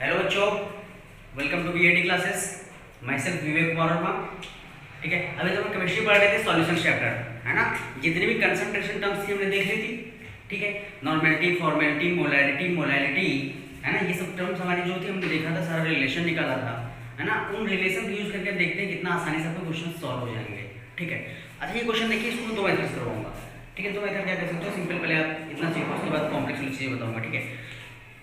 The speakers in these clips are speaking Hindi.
हेलो बच्चों, वेलकम टू बीएडी क्लासेस। मैं सेल्फ विवेक कुमार वर्मा। ठीक है, अभी तो हम केमिस्ट्री पढ़ रहे थे, सॉल्यूशन चैप्टर, है ना। जितनी भी कंसंट्रेशन टर्म्स थी हमने देख ली थी। ठीक है, नॉर्मेलिटी, फॉर्मेलिटी, मोलैरिटी, मोलैलिटी, है ना, ये सब टर्म्स हमारी जो थी हमने देखा था, सारा रिलेशन निकाला था, है ना। उन रिलेशन को यूज करके देखते हैं कितना आसानी से आपको क्वेश्चन सॉल्व हो जाएंगे। ठीक है, अच्छा ये क्वेश्चन देखिए, इसको दो मेथड से करवाऊंगा। ठीक है, दो मेथड क्या कर सकते हो, सिंपल पहले आप इतना सीखो, उसके बाद कॉम्प्लेक्स चीजें बताऊंगा। ठीक है,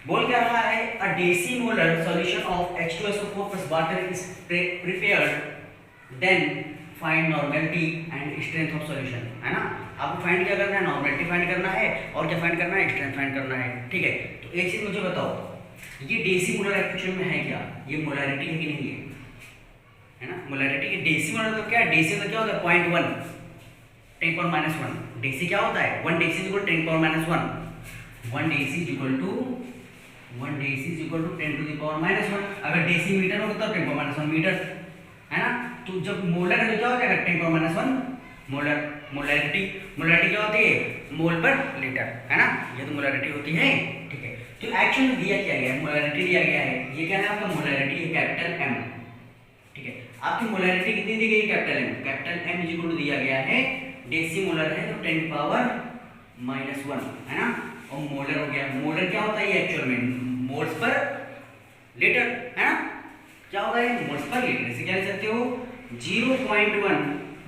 बोल क्या रहा है, a decimolar solution of H2SO4 plus water is prepared, then find normality and strength of solution, है ना। आपको फाइंड क्या करना है, नॉर्मेलिटी फाइंड करना है, और क्या फाइंड करना है, स्ट्रेंथ फाइंड करना है। ठीक है, तो एक चीज मुझे बताओ, ये डेसीमोलर एक्चुअल में है क्या, ये मोलैरिटी है कि नहीं है ना। मोलैरिटी की डेसीमोलर तो क्या है, डेसी मतलब क्या होता है, 0.1 10⁻⁻1। डेसी क्या होता है, 1 deci equal 10⁻⁻1, 1 deci equal to 1 deci is equal to 10⁻⁻1। अगर डेसी मीटर होगा तो 10⁻1 मीटर, है ना। तो जब मोलर है तो क्या हो जाएगा, 10⁻1 मोलर। मोलैरिटी, मोलैरिटी क्या होती है, मोल पर लीटर, है ना, ये तो मोलैरिटी होती है। ठीक है, तो एक्चुअली दिया क्या गया है, मोलैरिटी दिया गया है, ये क्या है आपका, मोलैरिटी है कैपिटल M। ठीक है, आपकी मोलैरिटी कितनी दी गई, capital M। Capital M is equal to दिया गया है, डेसीमोलर है तो 10⁻⁻1, है ना। और मोलर हो गया, मोलर क्या होता है एक्चुअल में, मोल्स पर लीटर, है ना। क्या होता है, मोल्स पर लीटर। इसे क्या लिख सकते हो, 0.1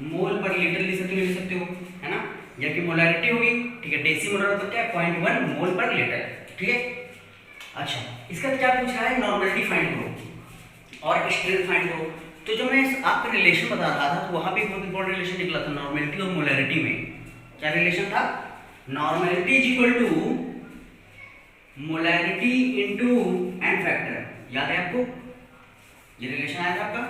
मोल पर लीटर लिख सकते हो, है ना। या कि मोलैरिटी होगी। ठीक है, डेसीमोलर मतलब क्या है, 0.1 मोल पर लीटर। ठीक है, अच्छा इसका क्या पूछ रहा है, नॉर्मेलिटी फाइंड करो और स्ट्रेंथ फाइंड करो। तो जो मैं आपका रिलेशन बता रहा था, तो वहां पे बहुत इंपॉर्टेंट रिलेशन निकला था नॉर्मेलिटी और मोलैरिटी में। क्या रिलेशन था, normality is equal to molarity into n factor. याद है आपको, ये रिलेशन आया था आपका,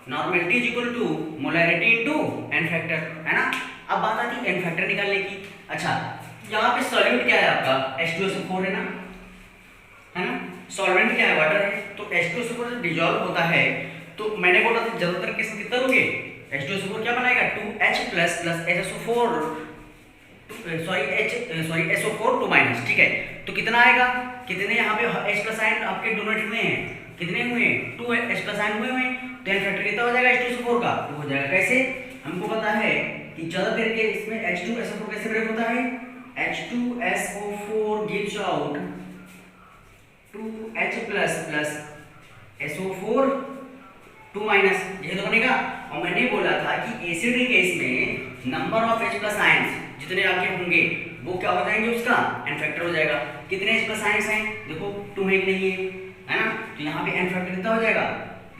normality is equal to molarity into n factor, है ना। अब बात आती है एन फैक्टर निकालने की। अच्छा, यहाँ पे सॉल्यूट क्या है आपका, H2SO4 है ना, है ना। सॉल्वेंट क्या है, वाटर है। तो H2SO4 जब डिजॉल्व होता है तो मैंने बोला था ज्यादातर केस में कितना लोगे, H2SO4 क्या बनाएगा, 2H plus SO4 SO4 2 minus. ठीक है, तो कितना आएगा, कितने यहाँ पे H प्लस आयन आपके डोनेट में हैं, कितने हुए, 2 H प्लस आयन हुए हैं, तो एन फैक्टर कितना हो जाएगा H2SO4 का, 2 हो जाएगा। कैसे, हमको पता है कि ज्यादातर के इसमें H2SO4 कैसे ब्रेक होता है, H2SO4 gives out 2H plus SO4 2 minus, ये तो बनेगा। और मैंने बोला था कि एसिड के केस में number of H plus ions जितने आपके होंगे वो क्या हो जाएंगे, उसका एन फैक्टर हो जाएगा। कितने H प्लस आयंस हैं, देखो 2 है कि नहीं है ना। तो यहाँ पे एन फैक्टर कितना हो जाएगा,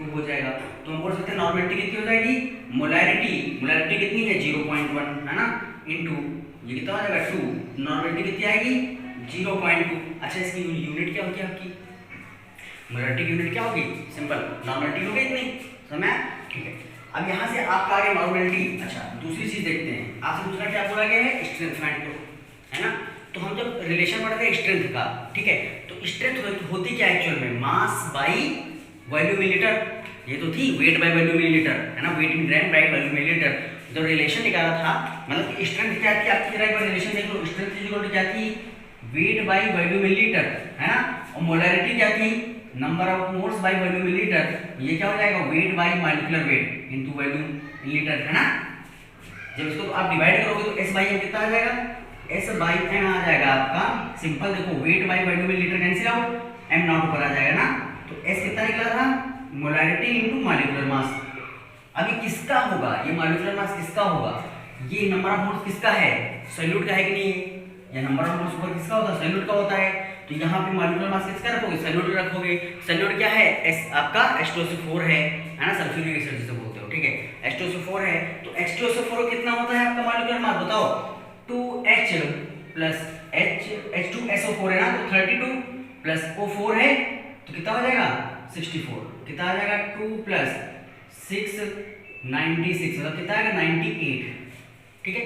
2 हो जाएगा। तो हम बोल सकते हैं नॉर्मेलिटी कितनी हो जाएगी, मोलैरिटी कितनी है 0.1, है ना, इनटू ये कितना हो जाएगा 2, नॉर्मेलिटी कितनी आएगी 0.2। अच्छा इसकी यूनिट क्या होगी आपकी, मोलैरिटी की यूनिट क्या होगी, सिंपल नॉर्मेलिटी होगी इतनी, समझ। ठीक है, अब यहाँ से आपका आ गया नॉर्मेलिटी। अच्छा दूसरी चीज देखते हैं, आपसे दूसरा क्या बोला गया है, स्ट्रेंथ फाइंड करो, है ना। तो हम जब रिलेशन पढ़ते हैं स्ट्रेंथ का, ठीक है, तो स्ट्रेंथ होती क्या एक्चुअल में, मास बाई वॉल्यूम मिलीलीटर। ये तो थी वेट बाई वॉल्यूम मिलीलीटर, है ना, weight in gram by volume millilitre. जब रिलेशन निकाला था, मतलब स्ट्रेंथ क्या थी आपकी, जरा एक बार रिलेशन देख लो, स्ट्रेंथ इक्वल टू क्या थी, वेट बाई वॉल्यूम मिलीलीटर, है ना। और मोलैरिटी क्या थी, number of moles by volume millilitre. ये क्या हो जाएगा, weight by molecular weight into volume millilitre, है ना। जब इसको आप डिवाइड करोगे तो S बाई M कितना आ जाएगा, S बाई M आ जाएगा आपका। सिंपल देखो, weight by volume millilitre cancel out, M not ऊपर आ जाएगा ना। तो S कितना निकला था, मोलैरिटी इनटू मॉलिक्यूलर मास। अभी किसका होगा ये मॉलिक्यूलर मास, किसका होगा, ये नंबर ऑफ मोल्स किसका है, सॉल्यूट का है कि नहीं है, या नंबर ऑफ मोल्स ऊपर किसका होता है, सॉल्यूट का होता है। तो यहाँ पे मॉलिक्यूलर मास किसका रखोगे, सॉल्यूट रखोगे। सॉल्यूट क्या है, आपका H2SO4 है ना, सल्फ्यूरिक एसिड जिसे बोलते हो। ठीक है, H2SO4 है, तो H2SO4 कितना होता है आपका मॉलिक्यूलर मास, बताओ। 2H प्लस H2SO4 है ना, तो 32 प्लस O4 है तो कितना हो जाएगा 64, कितना आ जाएगा 2 प्लस 6 96, मतलब कितना आएगा 98। ठीक है,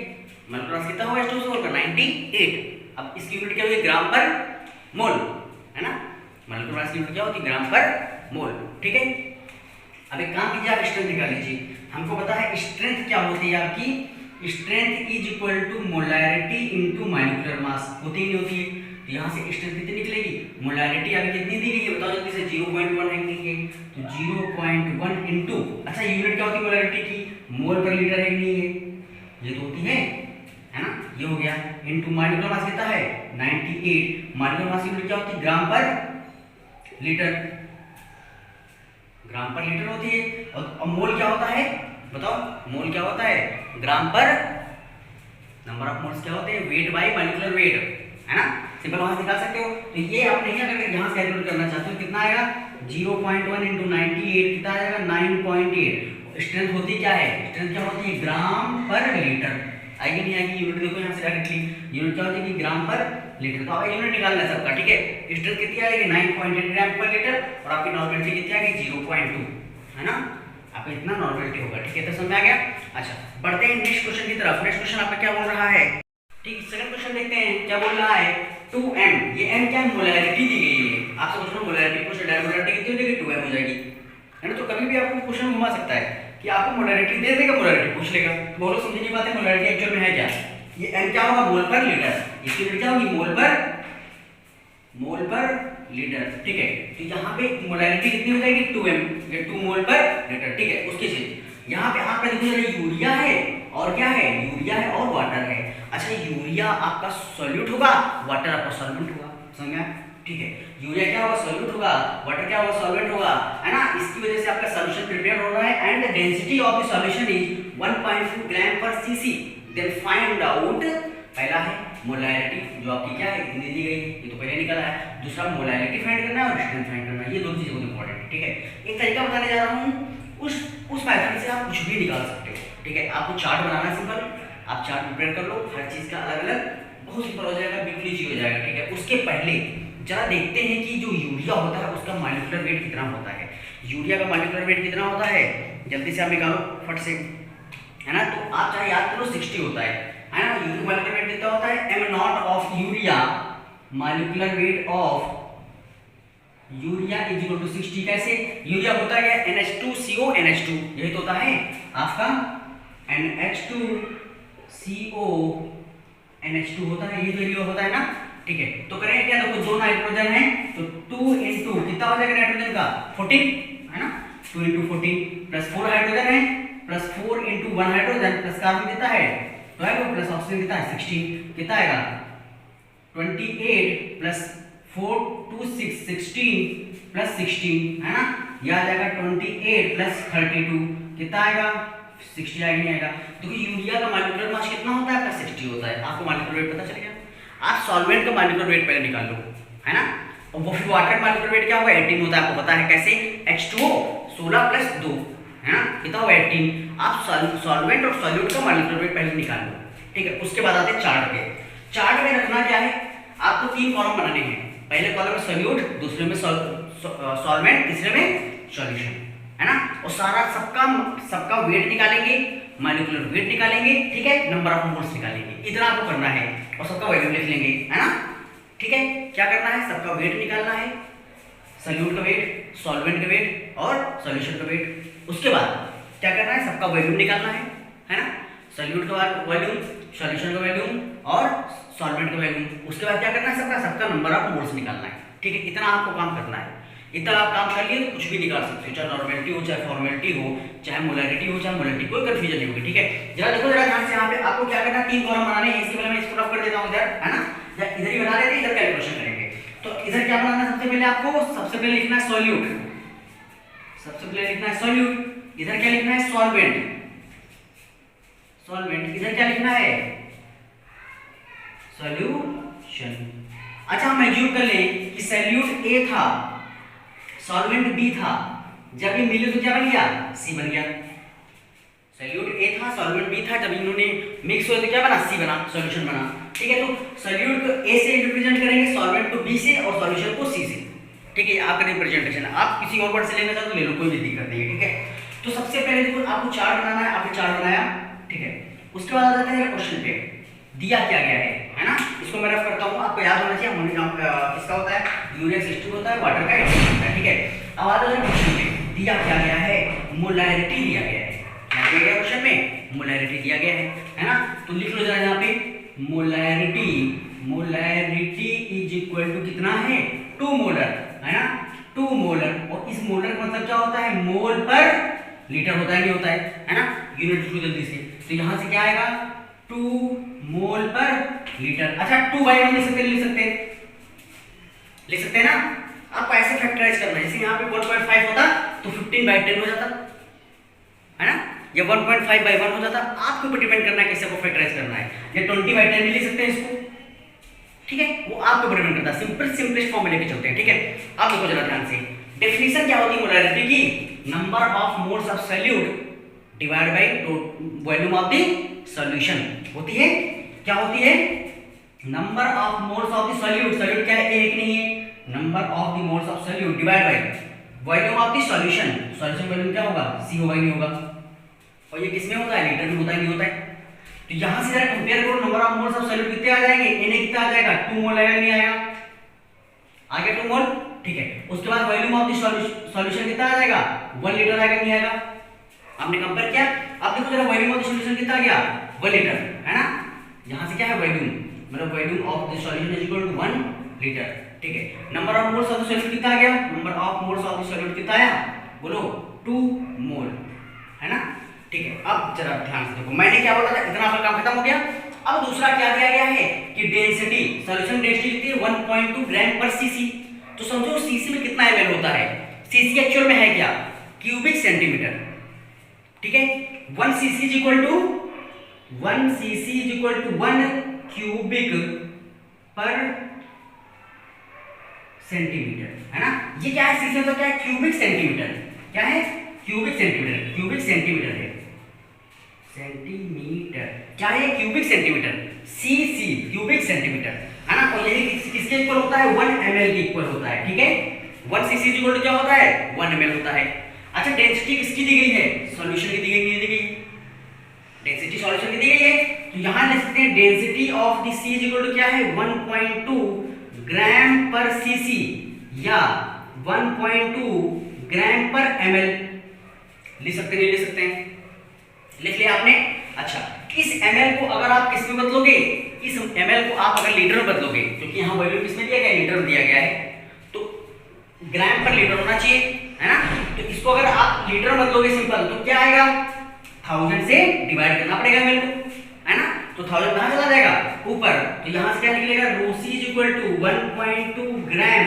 मॉलिक्यूलर मास कितना होगा H2SO4 का 98। अब इसकी यूनिट क्या होगी, ग्राम पर मोल, है ना। मॉलिक्यूलर मास की यूनिट क्या होती है, ग्राम पर मोल। ठीक है, अब एक काम कीजिए, आप स्ट्रेंथ निकाल लीजिए। हमको पता है स्ट्रेंथ क्या होती है आपकी, strength is equal to molarity into molecular mass, होती ही नहीं होती है। तो यहाँ से स्ट्रेंथ कितनी निकलेगी, मोलैरिटी अभी कितनी दी गई है बताओ जल्दी से, 0.1 है नहीं है, तो 0.1 इंटू, अच्छा यूनिट क्या होती है मोलैरिटी की, मोल पर लीटर है नहीं है, ये तो होती है ना, ये हो गया, इंटू मॉलिक्यूलर मास कितना है 98, मॉलिक्यूलर मास यूनिट क्या होती है ग्राम पर लीटर, ग्राम पर लीटर होती है, और मोल क्या होता है बताओ, मोल क्या होता है ग्राम पर, नंबर ऑफ मोल्स क्या होते हैं वेट बाय मॉलिक्यूलर वेट, है ना, सिंपल वहां से निकाल सकते हो। तो ये आप नहीं अगर यहाँ से कैलकुलेट करना चाहते हो कितना आएगा 0.1 इंटू 98 कितना आएगा 9.8, स्ट्रेंथ होती क्या है, स्ट्रेंथ क्या होती है ग्राम पर लीटर, आएगी नहीं आएगी, यूनिट देखो यहाँ से डायरेक्टली, यूनिट क्या होती है कि ग्राम पर लीटर, तो आप यूनिट निकालना है सबका, ठीक है, स्ट्रेंथ कितनी आएगी 9.8 ग्राम पर लीटर, और आपकी नॉर्मलिटी कितनी आएगी 0.2, है ना, आपका इतना नॉर्मलिटी होगा, ठीक है, तो समझ में आ गया। अच्छा बढ़ते हैं नेक्स्ट क्वेश्चन की तरफ, नेक्स्ट क्वेश्चन आपका क्या बोल रहा है, ठीक, सेकंड क्वेश्चन देखते हैं क्या बोल रहा है, 2m, ये m क्या है मोलैरिटी दी गई है, आपसे पूछ रहा हूं मोलैरिटी पूछ रहा है, मोलैरिटी कितनी हो जाएगी 2m हो जाएगी, है ना, तो कभी भी आपको क्वेश्चन घुमा सकता है कि आपको मोलैरिटी दे देगा, मोलैरिटी पूछ लेगा, तो बहुत लोग समझ नहीं पाते मोलैरिटी एक्चुअल में है क्या, ये m क्या होगा मोल पर लीटर, इसकी यूनिट क्या होगी मोल पर लीटर, ठीक है, तो यहाँ पे मोलैरिटी कितनी हो जाएगी 2m, ये 2 मोल पर लीटर, ठीक है, उसके से यहाँ पे आपका देखो जरा यूरिया है और क्या है, यूरिया है और वाटर है, अच्छा यूरिया आपका सॉल्यूट होगा, वाटर आपका सॉल्वेंट होगा, समझ में, ठीक है, यूरिया क्या होगा सॉल्यूट होगा, वाटर क्या होगा सॉल्वेंट होगा, है ना, इसकी वजह से आपका सॉल्यूशन प्रिपेयर हो रहा है, and the density of the solution is 1.2 gram per CC, then find out, पहला है मोलैरिटी जो आपकी क्या है इतनी दी गई, ये तो पहले निकला है, दूसरा मोलैरिटी फाइंड करना है और स्ट्रेंथ फाइंड करना है, ये दोनों चीजें बहुत इंपॉर्टेंट है, ठीक है, एक तरीका बताने जा रहा हूँ, उस पैटर्न से आप कुछ भी निकाल सकते हो, ठीक है, आपको चार्ट बनाना है सिंपल, आप चार्ट प्रिपेयर कर लो, हर चीज का अलग अलग, बहुत सिंपल हो जाएगा, बिल्कुल इजी हो जाएगा, ठीक है, उसके पहले जरा देखते हैं कि जो यूरिया होता है उसका मॉलिक्यूलर वेट कितना होता है, यूरिया का मॉलिक्यूलर वेट कितना होता है, जल्दी से आप निकालो फट से, है ना, तो आप चाहे याद करो 60 होता है ना, यूरिया का मॉलिक्यूलर वेट कितना होता है m naught of urea, molecular weight of urea is equal to 60, कैसे, यूरिया होता है NH2CO NH2, यही तो होता है आपका NH2CO NH2 होता है, ये जो यूरिया होता है ना, ठीक है, तो करेंगे क्या, देखो दो नाइट्रोजन है तो 2 इंटू कितना हो जाएगा नाइट्रोजन का 14, है ना, 2 इंटू 14 प्लस 4 हाइड्रोजन है plus 4 into 1 hydrogen plus carbon कितना है 12 प्लस ऑक्सीजन कितना है 16, कितना आएगा 28 प्लस 4 2 6 16 प्लस 16, है ना, यह आ जाएगा 28 प्लस 32, कितना आएगा 60 आएगा नहीं आएगा, तो यूरिया का मॉलिक्यूलर मास कितना होता है आपका 60 होता है, आपको मॉलिक्यूलर वेट पता चल गया, आप सॉल्वेंट का मॉलिक्यूलर वेट पहले निकाल लो, है ना, और वो फिर वाटर का मॉलिक्यूलर वेट क्या होगा 18 होता है, आपको पता है कैसे, H2O 16 प्लस 2, है ना, कितना होगा 18, आप सॉल्वेंट और सॉल्यूट का मॉलिक्यूलर वेट पहले निकाल लो, ठीक है, उसके बाद आते हैं चार्ट पे, चार्ट में रखना क्या है, आपको 3 कॉलम बनाने हैं, पहले कॉलम में सॉल्यूट, दूसरे में सॉल्वेंट, तीसरे में सॉल्यूशन, है ना, और सारा सबका वेट निकालेंगे, मॉलिक्यूलर वेट निकालेंगे, ठीक है, नंबर ऑफ मोल्स निकालेंगे, इतना आपको करना है, और सबका वैल्यू लिख लेंगे, है ना, ठीक है, क्या करना है सबका वेट निकालना है, सॉल्यूट का वेट, सॉल्वेंट का वेट और सॉल्यूशन का वेट, उसके बाद क्या करना है सबका वॉल्यूम निकालना है ना, सॉल्यूट का वॉल्यूम, सॉल्यूशन का वॉल्यूम और सॉल्वेंट का वॉल्यूम, उसके बाद क्या करना है सबका नंबर ऑफ मोल्स निकालना है, ठीक है, इतना आपको काम करना है, इतना आप काम कर लिए तो कुछ भी निकाल सकते हो, चाहे नॉर्मेलिटी हो चाहे फॉर्मेलिटी हो चाहे मोलैरिटी हो चाहे मोलैरिटी, कोई कंफ्यूजन नहीं होगी, ठीक है, जरा देखो जरा ध्यान से, यहाँ पे आपको क्या करना है 3 कॉलम बनाने हैं, इसके पहले मैं इसको रफ कर देता हूँ इधर, है ना, या इधर ही बना देते हैं, इधर कैलकुलेशन करेंगे, तो इधर क्या बनाना है सबसे पहले आपको, सबसे पहले लिखना है सॉल्यूट, सबसे पहले लिखना है सॉल्यूट, इधर क्या लिखना है सॉल्वेंट, इधर क्या लिखना है सॉल्यूशन, अच्छा हम एज्यूम कर लें कि सॉल्यूट A था सॉल्वेंट B था, जब ये मिले तो क्या बन गया C बन गया, सॉल्यूट A था सॉल्वेंट B था, जब इन्होंने मिक्स हुए तो क्या बना C बना, सॉल्यूशन बना, ठीक है, तो सॉल्यूट को A से रिप्रेजेंट करेंगे, सॉल्वेंट को B से और सॉल्यूशन को C से, ठीक है, आपका रिप्रेजेंटेशन, आप किसी और वर्ड से लेना चाहो तो ले लो, कोई भी दिक्कत नहीं है, ठीक है, तो सबसे पहले देखो आपको चार्ट बनाना है, आपने चार्ट बनाया, ठीक है, उसके बाद आ जाता है क्वेश्चन पे दिया क्या गया है ना, इसको मैं रफ करता हूँ, आपको याद होना चाहिए, इसका होता है यूरिया 60 होता है, वाटर का 80 होता है, ठीक है, अब आ जाओ क्वेश्चन पे दिया क्या गया है, मोलैरिटी दिया गया है, क्या दिया गया क्वेश्चन में मोलैरिटी दिया गया है ना, तो लिख लो जरा यहाँ पे molarity molarity is equal to कितना है 2 मोलर, है ना 2 मोलर। और इस मोलर का मतलब क्या होता है मोल पर लीटर होता है नहीं होता है ना, यूनिट लिखो जल्दी से। तो यहां से क्या आएगा 2 मोल पर लीटर। अच्छा 2/1 लिख सकते हैं ना। आपको ऐसे फैक्टराइज करना है, जैसे यहाँ पे 1.5 होता तो 15/10 हो जाता, है ना, या 1.5/1 हो जाता। आपके ऊपर डिपेंड करना है कैसे आपको फैक्टराइज करना है, या 20/10 भी लिख सकते हैं इसको, ठीक है, वो आपके ऊपर डिपेंड करता है। सिंपलेस्ट फॉर्म में लेके चलते हैं, ठीक है। अब देखो जरा ध्यान से, डेफिनेशन क्या होती है मोलैरिटी की, number of moles of solute divide by volume of the solution होती है। क्या होती है number of moles of the solute, solute क्या है एक नहीं है, number of the moles of solute divide by volume of the solution. Solution volume क्या होगा सी होगा नहीं होगा, और ये किसमें होता है लीटर में होता है नहीं होता है। तो यहां से जरा कंपेयर करो, number of moles of solute कितने आ जाएंगे, Na कितना आ जाएगा 2 मोल आएगा नहीं आएगा, आ गया 2 मोल, ठीक है। उसके बाद वॉल्यूम ऑफ द सॉल्यूशन कितना आ जाएगा 1 लीटर आएगा नहीं आएगा, आपने कंपेयर किया। अब देखो जरा वॉल्यूम ऑफ द सॉल्यूशन कितना आ गया 1 लीटर, है ना। यहां से क्या है वॉल्यूम, मतलब volume of the solution is equal to 1 litre, ठीक है। Number of moles of the solute कितना आ गया, number of moles of the solute कितना आया बोलो 2 मोल, है ना, ठीक है। अब जरा ध्यान से देखो, मैंने क्या बोला था, इतना आपका काम खत्म हो गया। अब दूसरा क्या दिया गया है कि डेंसिटी, सॉल्यूशन डेंसिटी कितनी है 1.2 ग्राम पर सीसी। तो समझो सीसी में कितना एमएल होता है, सीसी एक्चुअल में है क्या क्यूबिक सेंटीमीटर, ठीक है। 1 CC is equal to 1 cubic per centimetre, है ना। ये क्या है सीसी मतलब क्या है क्यूबिक सेंटीमीटर, क्या है क्यूबिक सेंटीमीटर, क्यूबिक सेंटीमीटर है, सेंटीमीटर क्या है cubic centimetre, CC cubic centimetre, है ना। और यही किसके इक्वल होता है 1 ml के इक्वल होता है, ठीक है। 1 सीसी इक्वल टू क्या होता है 1 ml होता है। अच्छा डेंसिटी किसकी दी गई है, सॉल्यूशन की दी गई, नहीं दी गई, डेंसिटी सॉल्यूशन की दी गई है। तो यहां लिख सकते हैं density of the C is equal to क्या है 1.2 ग्राम पर सीसी या 1.2 ग्राम पर ml, लिख सकते नहीं लिख सकते हैं, लिख लिया आपने। अच्छा इस ml को अगर आप किस में बदलोगे, इस ml को आप अगर लीटर में बदलोगे, क्योंकि यहाँ वैल्यू किसमें दिया गया है लीटर में दिया गया है, तो ग्राम पर लीटर होना चाहिए, है ना। तो इसको अगर आप लीटर में बदलोगे सिंपल तो क्या आएगा 1000 से डिवाइड करना पड़ेगा ml को, है ना। तो 1000 कहां चला जाएगा ऊपर, तो यहां से क्या निकलेगा ρC is equal to 1.2 gram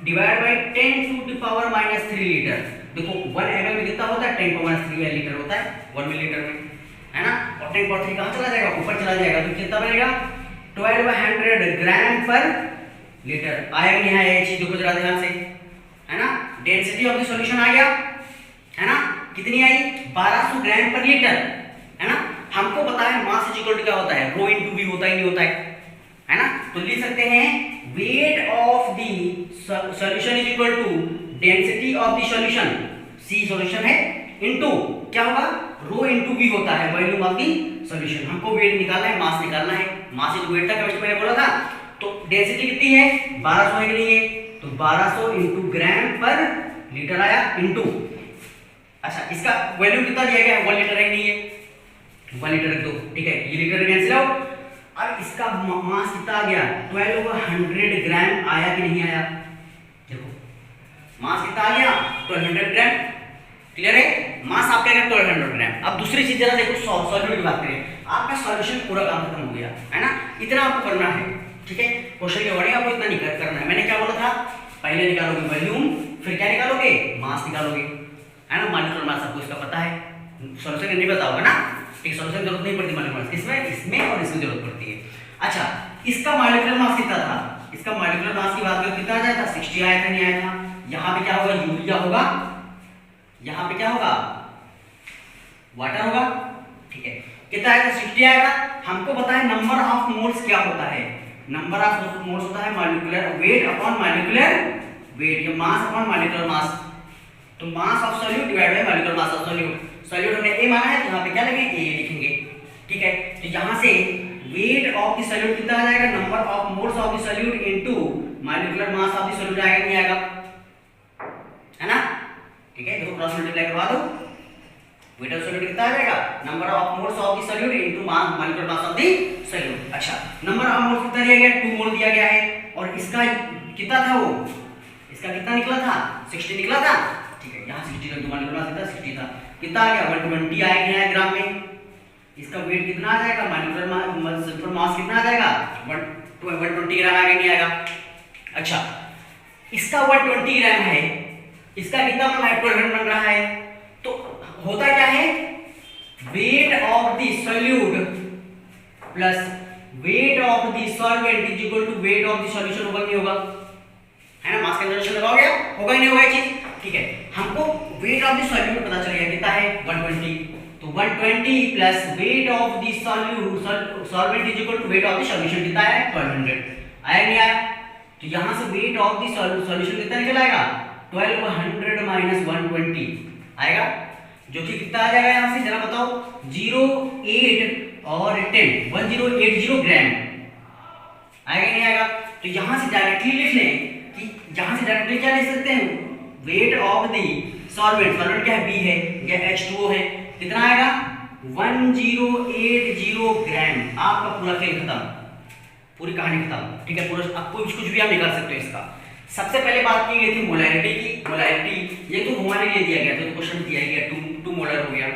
divide by 10 to the power -3 litre. देखो 1 ml में कितना होता है 10 पावर -3 लीटर होता है 1 मिलीलीटर में, है ना। और 10 पावर 3 कहां चला जाएगा ऊपर चला जाएगा, तो कितना बनेगा 1200 ग्राम पर लीटर। आया नहीं आया ये चीज देखो जरा ध्यान से, है ना। डेंसिटी ऑफ द सॉल्यूशन आ गया, है ना, कितनी आई 1200 ग्राम पर लीटर, है ना। हमको पता है मास इज इक्वल टू क्या होता है रो इनटू वी होता ही नहीं होता है ना। तो लिख सकते हैं weight of the solution is equal to density of the solution, C solution है इनटू क्या होगा रो इनटू वी होता है वॉल्यूम ऑफ द सॉल्यूशन। हमको वेट निकालना है, मास निकालना है, मास इज वेट था केमिस्ट्री में मैंने बोला था। तो डेंसिटी कितनी है 1200 है कि नहीं है, तो 1200 इनटू ग्राम पर लीटर आया इनटू, अच्छा इसका वैल्यू कितना दिया गया है 1 लीटर है नहीं है, 1 लीटर रख दो, ठीक है। ये लीटर कैंसिल आउट। अब इसका मास कितना आ गया 1200 ग्राम आया कि नहीं आया, देखो मास कितना आ गया 1200 ग्राम, क्लियर है। मास आपका आएगा 1200 ग्राम। अब दूसरी चीज जरा देखो सॉल्यूशन की बात करें, आपका सॉल्यूशन पूरा काम खत्म हो गया, है ना। इतना आपको करना है, ठीक है। क्वेश्चन के वर्डिंग आपको इतना नहीं करना है। मैंने क्या बोला था पहले निकालोगे वॉल्यूम, फिर क्या निकालोगे मास निकालोगे, है ना। मॉलिक्यूलर मास आपको इसका पता है, सॉल्यूशन नहीं पता होगा ना, एक सॉल्यूशन की जरूरत नहीं पड़ती मॉलिक्यूलर मास, इसमें और इसमें जरूरत पड़ती है। अच्छा इसका मॉलिक्यूलर मास कितना था, इसका मॉलिक्यूलर मास की बात करें कितना आया था 60 आया था नहीं आया था। यहाँ पे क्या होगा यूरिया होगा, यहाँ पे क्या होगा वाटर होगा, ठीक है। कितना आया था 60 आएगा। हमको पता है नंबर ऑफ मोल्स क्या होता है, नंबर ऑफ मोल्स होता है molecular weight upon molecular weight, या मास अपॉन मॉलिक्यूलर मास। तो mass of solute divide by molecular mass of solute, solute हमने ए माना है तो यहाँ पे क्या लगेगा ए लिखेंगे, ठीक है। तो यहाँ से वेट ऑफ द सॉल्यूट कितना आ जाएगा number of moles of the solute into molecular mass of the solute आएगा नहीं आएगा, है ना, ठीक है। देखो क्रॉस मल्टीप्लाई करवा दो, वेट ऑफ सॉल्यूट कितना आ जाएगा, number of moles of the solute into molecular mass of the solute. अच्छा, नंबर ऑफ मोल्स कितना दिया गया है, 2 मोल दिया गया है, और इसका कितना था, वो इसका कितना निकला था, 60 निकला था, ठीक है, यहाँ 60 का मॉलिक्यूलर मास कितना 60 था, कितना आ गया 120 आएगा ग्राम में। इसका वेट कितना आ जाएगा, मॉलिक्यूलर सल्फर मास कितना आ जाएगा 120 ग्राम आएगा, नहीं आएगा। अच्छा, इसका 120 ग्राम है, इसका कितना बन रहा है, 1200 बन रहा है, तो होता क्या है, weight of the solute plus weight of the solvent is equal to weight of the solution, होगा नहीं होगा, है ना, मास कंजर्वेशन लगाओगे, होगा ही नहीं होगा ये चीज, ठीक है। हमको वेट ऑफ द सॉल्यूट पता चल गया कितना है 120, तो 120 plus weight of the solvent is equal to weight of the solution कितना है 1200, आया नहीं आया, तो यहां से वेट ऑफ द सॉल्यूशन कितना निकल आएगा 1200 माइनस 120 आएगा, जो कि कितना आ जाएगा, यहां से जरा बताओ, 08 और 10 1080 ग्राम आएगा नहीं आएगा। तो यहां से डायरेक्टली लिख लें कि यहां से डायरेक्टली क्या लिख सकते हैं, weight of the solvent, solvent क्या है, बी है या H2O है, कितना आएगा 1080 ग्राम। आपका पूरा खेल खत्म, पूरी कहानी खत्म, ठीक है, पूरा आप कुछ भी आप निकाल सकते हो इसका। सबसे पहले बात की गई थी मोलैरिटी की, मोलैरिटी ये तो घुमाने के लिए दिया गया था, तो क्वेश्चन दिया गया 2 मोलर हो गया,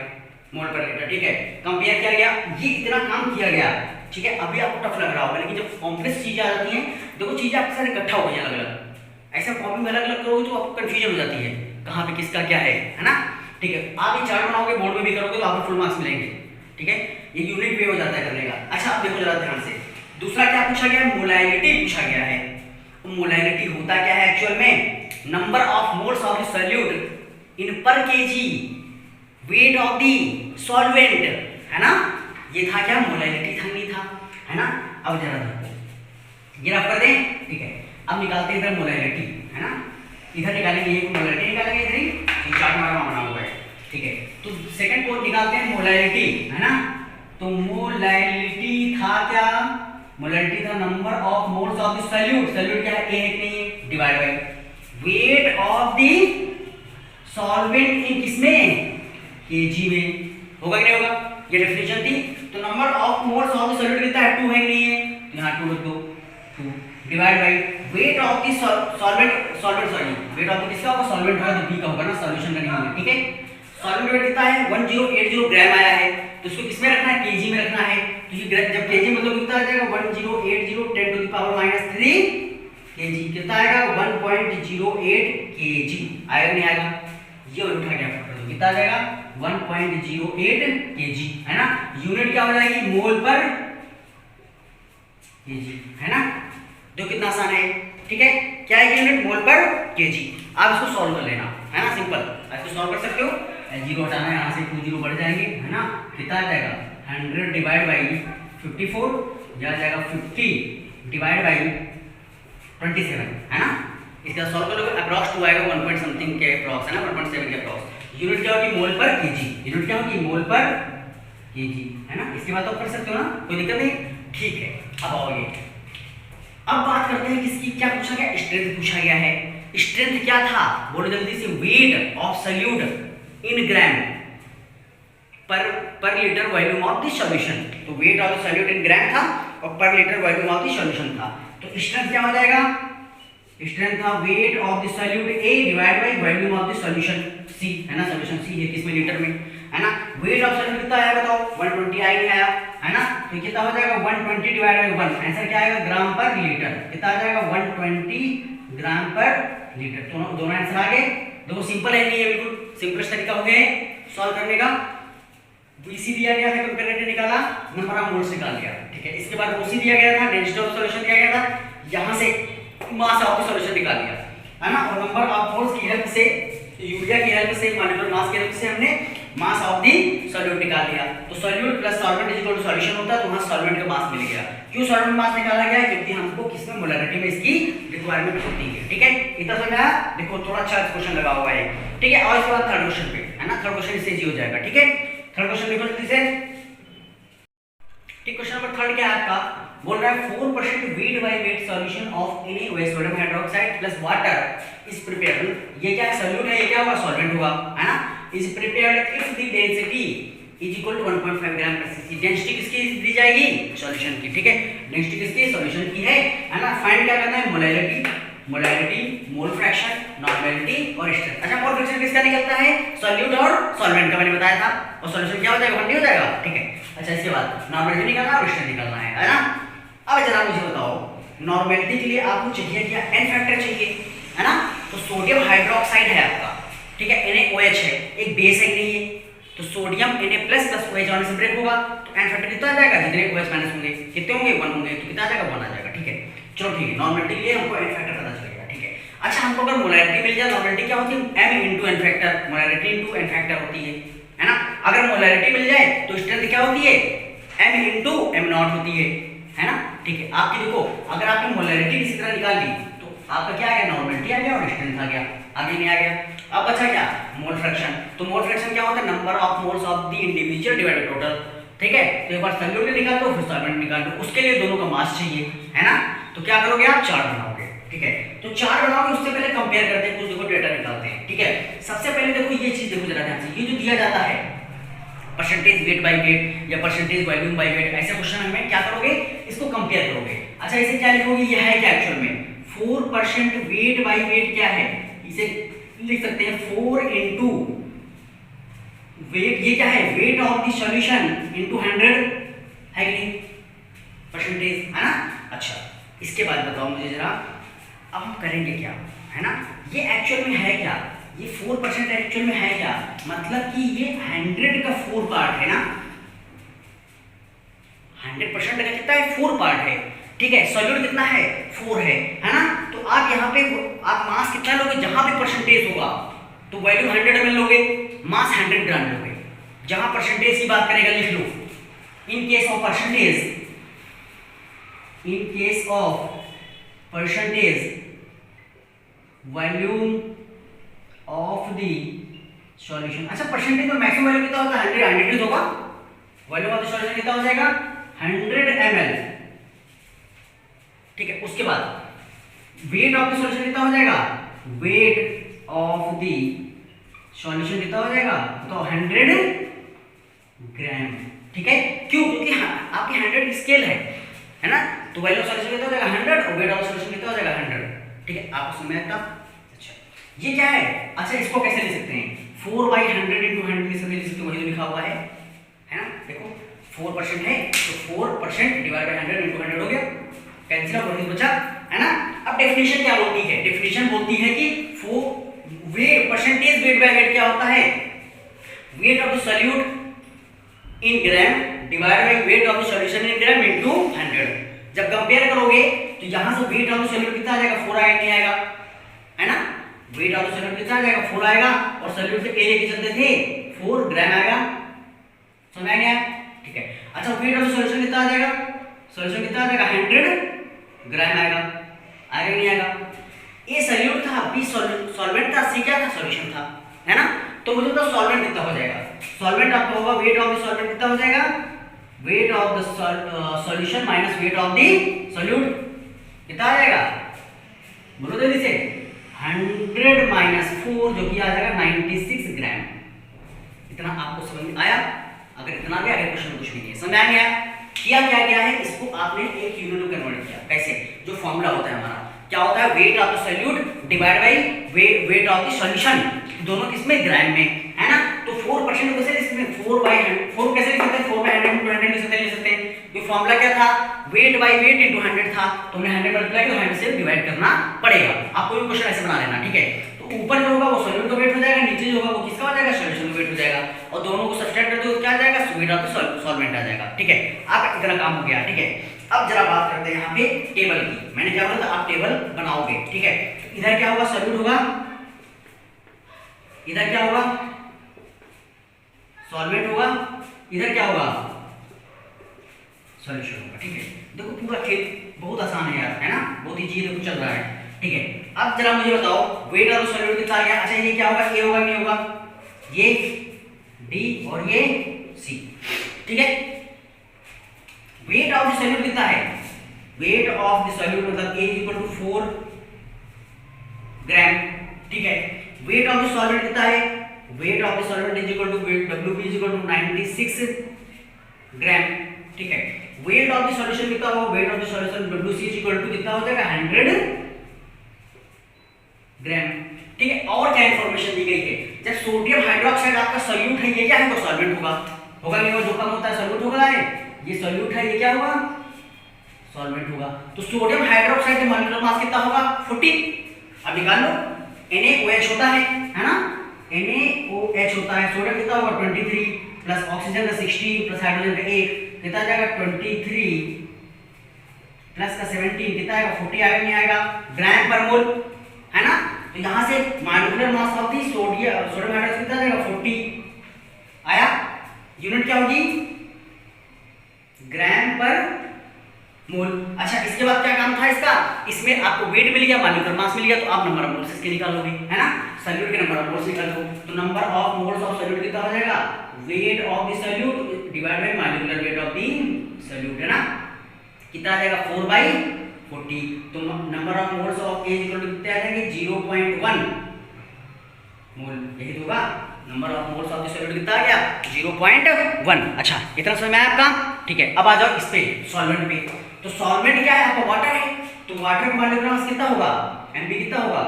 मोल पर लीटर, ठीक है, कंपेयर किया गया, ये इतना काम किया गया, ठीक है। अभी आपको टफ लग रहा होगा, लेकिन जब कॉम्प्लेक्स चीजें आ जाती हैं, देखो चीजें आपके साथ इकट्ठा हो गई अलग अलग, ऐसा कॉपी में अलग अलग करोगे तो आपको कंफ्यूजन हो जाती है कहाँ पे किसका क्या है ना, ठीक है। आप ये चार्ट बनाओगे, बोर्ड में भी करोगे तो आपको फुल मार्क्स मिलेंगे, ठीक है, ये यूनिट पे हो जाता है करने का। अच्छा, आप देखो जरा ध्यान से, दूसरा क्या पूछा गया, मोलैरिटी पूछा गया है। मोलैरिटी होता क्या है एक्चुअल में, number of moles of the solute in per KG weight of the solvent, है ना, ये था क्या, मोलैरिटी था, नहीं था, है ना। अब जरा देखो, ये रफ कर दें, ठीक है, अब निकालते हैं इधर मोलैरिटी, है ना, इधर निकालेंगे, ये मोलैरिटी निकालेंगे, इधर ही चार्ट हमारा बना हुआ है, ठीक है। तो सेकंड को निकालते हैं मोलैरिटी, है ना, तो मोलैरिटी था क्या, मोलैरिटी था number of moles of the solute, solute क्या है, ए है कि नहीं है, divide by weight of the solvent in किसमें, केजी में, होगा कि नहीं होगा, ये डेफिनेशन थी। तो number of moles of the solute कितना है 2 है कि नहीं है, तो यहां 2 लिख दो, 2 divide by weight of the solvent sorry wait of the किसका होगा, सॉल्वेंट होगा तो बी का होगा ना, सॉल्यूशन का नहीं होगा, ठीक है। सॉल्वेंट वेट कितना है 1080 ग्राम आया है, तो इसको किसमें रखना है, केजी में रखना है, तो ये जब केजी मतलब कितना आ जाएगा 1080 10 टू द पावर -3 केजी, कितना आएगा 1.08 केजी, आएगा नहीं आएगा, ये उठा गया, कितना आ जाएगा 1.08 केजी, है ना। यूनिट क्या हो जाएगी, मोल पर केजी, है ना, जो कितना आसान है, ठीक है, क्या है यूनिट, मोल पर केजी। आप इसको सॉल्व कर लेना, है ना, सिंपल, आप इसको सॉल्व कर सकते हो, 0 हटाना है, यहाँ से 2 0 बढ़ जाएंगे, है ना, कितना आ जाएगा 100 डिवाइड बाई 54, यह आ जाएगा 50 डिवाइड बाई 27, है ना। इसका सॉल्व करोगे अप्रॉक्स 2 आएगा, 1 पॉइंट समथिंग के अप्रॉक्स, है ना, 1.7 के अप्रॉक्स। यूनिट क्या होगी, मोल पर केजी, यूनिट क्या होगी, मोल पर केजी, है ना। इसके बाद आप कर सकते हो ना, कोई दिक्कत नहीं, ठीक है। अब आओगे, अब बात करते हैं किसकी, क्या पूछा गया, स्ट्रेंथ पूछा गया है। स्ट्रेंथ क्या था, बोलो जल्दी से, weight of solute in gram per litre volume of the solution, तो weight of the solute in gram था और per litre volume of the solution था, तो स्ट्रेंथ क्या हो जाएगा, स्ट्रेंथ था weight of the solute A divide by volume of the solution C, है ना, सॉल्यूशन C है किसमें, लीटर में, है ना। वेट ऑफ सॉल्यूट कितना आया बताओ, 120 आया नहीं आया, है ना, तो कितना हो जाएगा 120 डिवाइड बाय 1, आंसर क्या आएगा, ग्राम पर लीटर, कितना आ जाएगा 120 ग्राम पर लीटर। दोनों आंसर आ गए, देखो सिंपल है, नहीं है, बिल्कुल सिंपलेस्ट तरीका हो गया सॉल्व करने का। VC दिया गया था, कंपैरेटिव निकाला, नंबर ऑफ मोल्स निकाल लिया, ठीक है। इसके बाद OC दिया गया था, डेंसिटी ऑफ सॉल्यूशन दिया गया था, यहां से मास ऑफ द सॉल्यूशन निकाल लिया, है ना, और नंबर ऑफ मोल्स की हेल्प से, यूरिया की हेल्प से, मॉलिक्यूलर मास की हेल्प से हमने मास ऑफ द सॉल्यूट निकाल लिया। तो solute plus solvent is equal to solution होता है, तो वहां सॉल्वेंट का मास मिल गया। क्यों सॉल्वेंट मास निकाला गया, क्योंकि हमको किसमें, मोलैरिटी में इसकी रिक्वायरमेंट होती है, ठीक है। इतना समझ आया, देखो थोड़ा अच्छा क्वेश्चन लगा हुआ है, ठीक है। और इसके बाद थर्ड क्वेश्चन पे, है ना, थर्ड क्वेश्चन इससे इजी हो जाएगा, ठीक है। थर्ड क्वेश्चन देखो जल्दी से, ठीक, क्वेश्चन नंबर थर्ड क्या है आपका, बोल रहा है 4% wait by wait solution of Na sodium hydroxide plus water is prepared. ये क्या है, सॉल्यूट है, ये क्या होगा, सॉल्वेंट होगा, है ना। Is prepared if the density is equal to 1.5 gram per CC. Density किसकी दी जाएगी? सॉल्यूशन की। ठीक है, डेंसिटी किसकी? सॉल्यूशन की है ना। फाइंड क्या करना है? मोलैरिटी, मोल फ्रैक्शन, नॉर्मेलिटी और स्ट्रेंथ। अच्छा, मोल फ्रैक्शन किसका निकलता है? सॉल्यूट और सॉल्वेंट का मैंने बताया था। और सॉल्यूशन क्या हो जाएगा? 1 हो जाएगा। ठीक है, अच्छा इसके बाद नॉर्मेलिटी निकालना और स्ट्रेंथ निकालना है ना। अब जरा मुझे बताओ, नॉर्मेलिटी के लिए आपको चाहिए क्या? एन फैक्टर चाहिए, है ना। तो सोडियम हाइड्रोक्साइड है आपका, ठीक है, NaOH है, एक बेस है नहीं है, तो सोडियम Na प्लस OH आने से ब्रेक होगा, तो एन फैक्टर कितना आ जाएगा? जितने OH माइनस होंगे कितने होंगे? 1 होंगे, तो कितना आ जाएगा? 1 आ जाएगा। ठीक है, चलो ठीक है, नॉर्मेलिटी के लिए हमको एन फैक्टर पता चलेगा। ठीक है, अच्छा हमको अगर मोलैरिटी मिल जाए, नॉर्मेलिटी क्या होती है? M into N factor, molarity into N factor होती है ना। अगर मोलैरिटी मिल जाए तो स्ट्रेंथ क्या होती है? M इंटू M नॉट होती है ना। ठीक है, आपकी देखो, अगर आपने मोलैरिटी इसी तरह निकाल ली तो आपका क्या आ गया? नॉर्मेलिटी आ गया और स्ट्रेंथ आ गया, आगे नहीं आ गया। अब बचा क्या? Mole fraction. तो मोल फ्रैक्शन क्या होता है? Number of moles of the individual divided total. ठीक है, तो एक बार सॉल्यूट निकाल दो, फिर सॉल्वेंट निकाल दो, उसके लिए दोनों का मास चाहिए, है ना। तो क्या करोगे आप? चार्ट बनाओगे। ठीक है, तो चार्ट बनाओगे, उससे पहले कंपेयर करते हैं, कुछ देखो डेटा निकालते हैं। ठीक है, सबसे पहले देखो ये चीज देखो जरा ध्यान से, ये जो दिया जाता है परसेंटेज वेट बाय वेट या परसेंटेज वॉल्यूम बाय वेट, ऐसे क्वेश्चन में क्या करोगे? इसको कंपेयर करोगे। अच्छा, इसे क्या लिखोगे? ये है क्या एक्चुअल में? 4% वेट बाय वेट क्या है? इसे लिख सकते हैं 4 इंटू वेट, ये क्या है? Weight of the solution into 100 है कि नहीं? परसेंटेज, है ना। अच्छा, इसके बाद बताओ मुझे जरा, अब हम करेंगे क्या, है ना। ये एक्चुअल में है क्या? ये 4% एक्चुअल में है क्या? मतलब कि ये 100 का 4 पार्ट है ना। 100% का कितना है? 4 पार्ट है। ठीक है, सॉल्यूट कितना है? 4 है ना। तो आप यहाँ पे आप मास कितना लोगे? जहां पे परसेंटेज होगा तो वैल्यू 100 ml लोगे, मास 100 ग्राम लोगे। जहां परसेंटेज की बात करेगा लिख लो, in case of percentage, in case of percentage volume of the solution. अच्छा, परसेंटेज में मैक्सिमम वैल्यू कितना होता है? 100 होगा। वॉल्यूम ऑफ द सॉल्यूशन कितना हो जाएगा? 100 ml। ठीक है, उसके बाद वेट ऑफ द सॉल्यूशन कितना हो जाएगा? वेट ऑफ द सॉल्यूशन कितना हो जाएगा? तो 100 ग्राम। ठीक है, क्यों? क्योंकि आपकी 100 स्केल है ना। तो वैल्यू ऑफ सॉल्यूशन कितना हो जाएगा? 100 और वेट ऑफ सॉल्यूशन कितना हो जाएगा? 100। ठीक है, आपको समझ में आता? अच्छा, ये क्या है? अच्छा, इसको कैसे लिख सकते हैं? 4/100 इंटू 100 लिख सकते, वही लिखा हुआ है ना। देखो 4% है तो 4% डिवाइड बाय 100 इंटू 100 हो गया, कैंसिल आउट होने बचा, है ना। अब डेफिनेशन क्या बोलती है? डेफिनेशन बोलती है कि weight, percentage weight by weight क्या होता है? Weight of the solute in gram divide by weight of the solution in gram into 100। जब कंपेयर करोगे तो यहां से वेट ऑफ द सॉल्यूट कितना आ जाएगा? 4 आएगा, नहीं आएगा, है ना। वेट ऑफ द सॉल्यूट कितना आ जाएगा? 4 आएगा, और सॉल्यूट से ए लेके चलते थे 4 ग्राम आएगा, समझ आ गया? ठीक है, अच्छा वेट ऑफ द सॉल्यूशन कितना आ जाएगा? सॉल्यूशन कितना आ जाएगा? 100 ग्राम आएगा, आएगा नहीं आएगा? ए सॉल्यूट था, बी सॉल्वेंट था, सी क्या था? सॉल्यूशन था, है ना। तो मुझे तो सॉल्वेंट कितना हो जाएगा? सॉल्वेंट आपका होगा वेट ऑफ द सॉल्वेंट कितना हो जाएगा? Weight of the solution minus weight of the solute कितना आ जाएगा? बोलो जल्दी से। 100 माइनस 4 जो कि आ जाएगा 96 ग्राम। इतना आपको समझ में आया? अगर इतना आ गया, अगर क्वेश्चन कुछ भी नहीं है, समझ आ गया? किया क्या गया है? इसको आपने एक यूनिट में कन्वर्ट किया। कैसे? जो फॉर्मूला होता है हमारा क्या होता है? Weight of the solute divide by weight of the solution, दोनों किसमें? ग्राम में, है ना। तो 4% कैसे लिख सकते हैं? 4 कैसे लिख सकते हैं? 4/100 into 100 लिख सकते हैं। ये फॉर्मूला क्या था? वेट बाय वेट इनटू 100 था, तो हमने 100 मल्टीप्लाई किया, 100 से डिवाइड करना पड़ेगा। आपको भी क्वेश्चन ऐसे बना लेना, ठीक है। तो ऊपर जो होगा वो सॉल्यूट का वेट हो जाएगा, नीचे जो होगा वो किसका हो जाएगा? सॉल्यूशन का वेट हो जाएगा, और दोनों को सब्सट्रैक्ट करते हो क्या आ जाएगा? वेट ऑफ द सॉल्वेंट आ जाएगा। ठीक है, आपका इतना काम हो गया। ठीक है, अब जरा बात करते हैं यहाँ पे टेबल की। मैंने क्या बोला था? आप टेबल बनाओगे, ठीक है। इधर क्या होगा? सॉल्यूट होगा, इधर क्या होगा? सॉल्वेंट होगा, इधर क्या होगा? सॉल्यूशन होगा, ठीक है। देखो पूरा खेल बहुत आसान है यार, है ना, बहुत इजी देखो चल रहा है, ठीक है। अब जरा मुझे बताओ वेट ऑफ द सॉल्यूट कितना आ गया? अच्छा ये क्या होगा? ए होगा, नहीं होगा? ये डी और ये सी, ठीक है। वेट ऑफ द सॉल्यूट कितना है? वेट ऑफ द सॉल्यूट मतलब A इक्वल टू 4 ग्राम, ठीक है। वेट ऑफ द सॉल्वेंट कितना है? Weight of the solvent is equal to WP is equal to 96 gram, ठीक है। वेट ऑफ द सॉल्यूशन कितना होगा, weight of the solution WC is equal to कितना हो जाएगा 100 ग्राम, ठीक है। और क्या इंफॉर्मेशन दी गई है, जब सोडियम हाइड्रोक्साइड आपका सॉल्यूट है, ये क्या है, तो सॉल्वेंट होगा, होगा नहीं, वो जो कम होता है सॉल्यूट होगा, ये सॉल्यूट है, ये क्या होगा, सॉल्वेंट होगा। तो सोडियम हाइड्रोक्साइड का मॉलिक्यूलर मास कितना होगा 40। अब निकाल लो, NaOH होता है ना, NaOH होता है, सोडियम कितना होगा 23 प्लस ऑक्सीजन का 16 प्लस हाइड्रोजन का 1 कितना आ जाएगा 23 प्लस का 17 कितना आएगा 40 आएगा, नहीं आएगा, ग्राम पर मोल, है ना। तो यहां से molecular mass of the sodium hydroxide कितना आ जाएगा 40 आया। यूनिट क्या होगी, ग्राम पर मोल। अच्छा, इसके बाद क्या काम था इसका, इसमें आपको वेट मिल गया, मॉलिक्यूलर मास मिल गया, तो आप नंबर ऑफ मोल्स इसके निकालोगे, है ना, सॉल्यूट के नंबर ऑफ मोल्स निकाल दो। तो number of moles of solute कितना हो जाएगा, weight of the solute divide by molecular weight of the solute, है ना, कितना आ जाएगा 4/40। तो number of moles of A equal to कितने आ जाएंगे 0.1 मोल, यही तो होगा, number of moles of the solute कितना आ गया 0.1। अच्छा, इतना समझ में आया आपका, ठीक है। अब आ जाओ इस पे सॉल्वेंट पे। तो सॉल्वेंट क्या है आपका, वाटर है, तो वाटर का मॉलिक्यूलर मास कितना होगा, Mb कितना होगा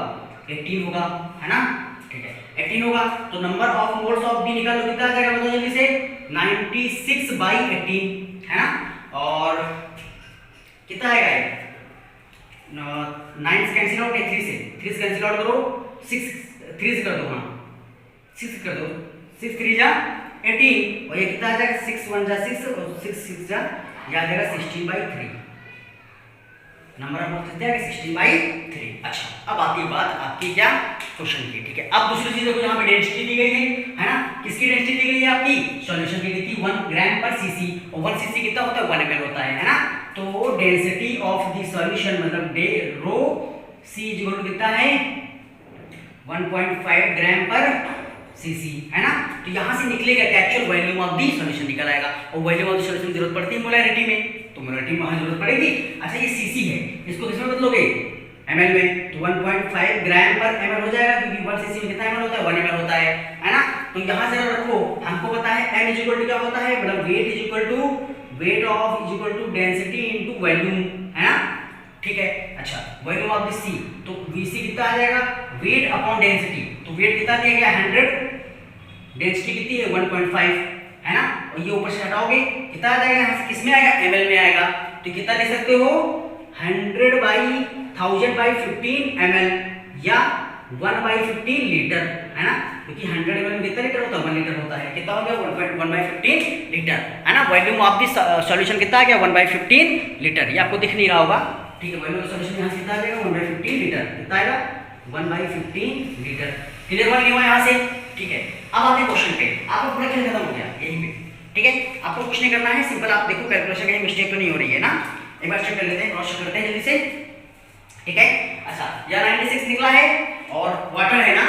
18 होगा, है ना, ठीक है, 18 होगा। तो number of moles of B निकालो, कितना आ जाएगा बताओ जल्दी से, 96/18, है ना, और कितना आएगा ये 9 से कैंसिल आउट, 3 से कैंसिल आउट करो, 6 3 से कर दो, हाँ 6 कर दो, 6 3 जा 18, और ये कितना आ जाएगा 6 1 जा 6 और 6 6 जा, ये आ जाएगा 16/3, नंबर ऑफ मोल्स कितने आ गए 16/3। अच्छा, अब आती है बात आपकी क्या क्वेश्चन की, ठीक है। अब दूसरी चीज देखो, यहाँ पे डेंसिटी दी गई है ना, किसकी डेंसिटी दी गई है आपकी, सॉल्यूशन की दी थी 1 ग्राम पर cc, और 1 cc कितना होता है 1 ml होता है ना। तो डेंसिटी ऑफ द सॉल्यूशन मतलब रो C इक्वल टू कितना है 1.5 ग्राम पर cc, है ना। तो यहां से निकलेगा कि actual volume of the solution निकल आएगा, और वॉल्यूम ऑफ दी सॉल्यूशन की जरूरत पड़ती है मोलैरिटी में, तो मोलैरिटी में वहां जरूरत पड़ेगी। अच्छा, ये cc है, इसको किसमें बदलोगे ml में, तो 1.5 ग्राम पर ml हो जाएगा, क्योंकि 1 cc में कितना ml होता है 1 ml होता है ना। तो यहां से रखो, हमको पता है m इक्वल टू क्या होता है, मतलब weight is equal to weight of is equal to density into volume, है ना, ठीक है। अच्छा, वॉल्यूम ऑफ द C, तो Vc कितना आ जाएगा, वेट अपॉन डेंसिटी, तो वेट कितना दिया गया 100, डेंसिटी कितनी है 1.5, है ना, और ये ऊपर से हटाओगे कितना आ जाएगा, यहाँ से किसमें आएगा ml में आएगा, तो कितना ले सकते हो 100/1000/15 ml या 1/15 लीटर, है ना, क्योंकि 100 ml में कितना लीटर होता है 1 लीटर होता है, कितना हो गया 1/15 लीटर, है ना। वॉल्यूम ऑफ द सॉल्यूशन कितना आ गया 1/15 लीटर, ये आपको दिख नहीं रहा होगा, ठीक है। वॉल्यूम ऑफ सॉल्यूशन यहाँ से कितना आ जाएगा 1/15 लीटर, कितना आएगा 1/15 लीटर, क्लियर हुआ नहीं हुआ यहाँ से, ठीक है। अब आते हैं क्वेश्चन पे, आपका पूरा खेल खत्म हो गया यहीं पे, ठीक है। आपको कुछ नहीं करना है, सिंपल आप देखो कैलकुलेशन कहीं मिस्टेक तो नहीं हो रही है ना, एक बार चेक कर लेते हैं, क्रॉस चेक करते हैं जल्दी से, ठीक है। अच्छा, यह 96 निकला है, और वाटर है ना,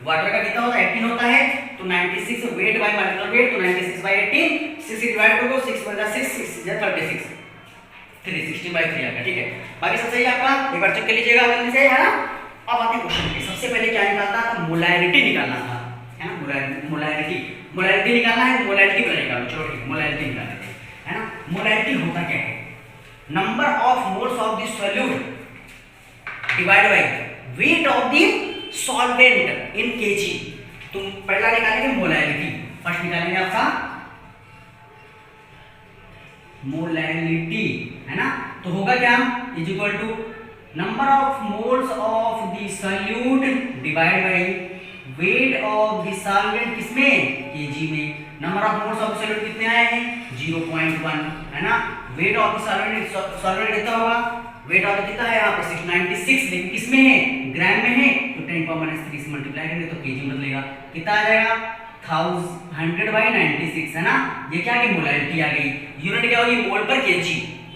वाटर का कितना होता है 18 होता है, तो 96 वेट बाय मॉलिक्यूलर वेट, तो 96/18, 6 से डिवाइड करो, 6 1 6 6 या 36 360/3 आ गया, ठीक है। बाकी सब सही है आपका, एक बार चेक कर लीजिएगा जल्दी से, है ना। अब आते हैं क्वेश्चन पे, सबसे पहले क्या निकालना था, मोलैरिटी निकालना था, है ना, मोलैरिटी निकालना है, मोलैरिटी पहले निकालो, चलो ठीक, मोलैरिटी निकाल लेते हैं, है ना। मोलैरिटी होता क्या है, number of moles of the solute divide by weight of the solvent in kg। तुम पहला निकालेंगे मोलैरिटी, फर्स्ट निकालेंगे आपका मोलैरिटी, है ना। तो होगा क्या, is equal to number of moles of the solute divide by weight of the solvent किसमें kg में। Number of moles of solvent कितने आए हैं 0.1, है ना। वेट ऑफ द सॉल्वेंट कितना होगा, वेट ऑफ कितना है यहाँ पर 696, लेकिन किसमें है ग्राम में है, तो 10⁻³ से मल्टीप्लाई करेंगे तो kg बदलेगा, कितना आ जाएगा 100/96, है ना। ये क्या है मोलैरिटी आ गई, यूनिट क्या होगी मोल पर kg,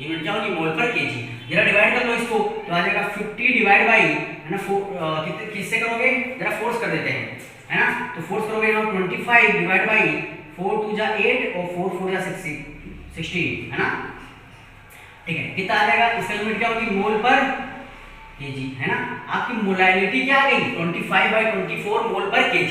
यूनिट क्या होगी मोल पर kg। जरा डिवाइड कर लो इसको, तो आ जाएगा 50 डिवाइड बाई, है ना, किससे करोगे जरा फोर्स कर देते हैं, है ना। तो फोर्स करोगे ना 25 डिवाइड बाई 4 2 जा 8 और 4 4 जा 16, है ना, ठीक है। कितना आ जाएगा, इसका यूनिट क्या होगी मोल पर kg, है ना। आपकी मोलैरिटी क्या आ गई 25/24 मोल पर kg,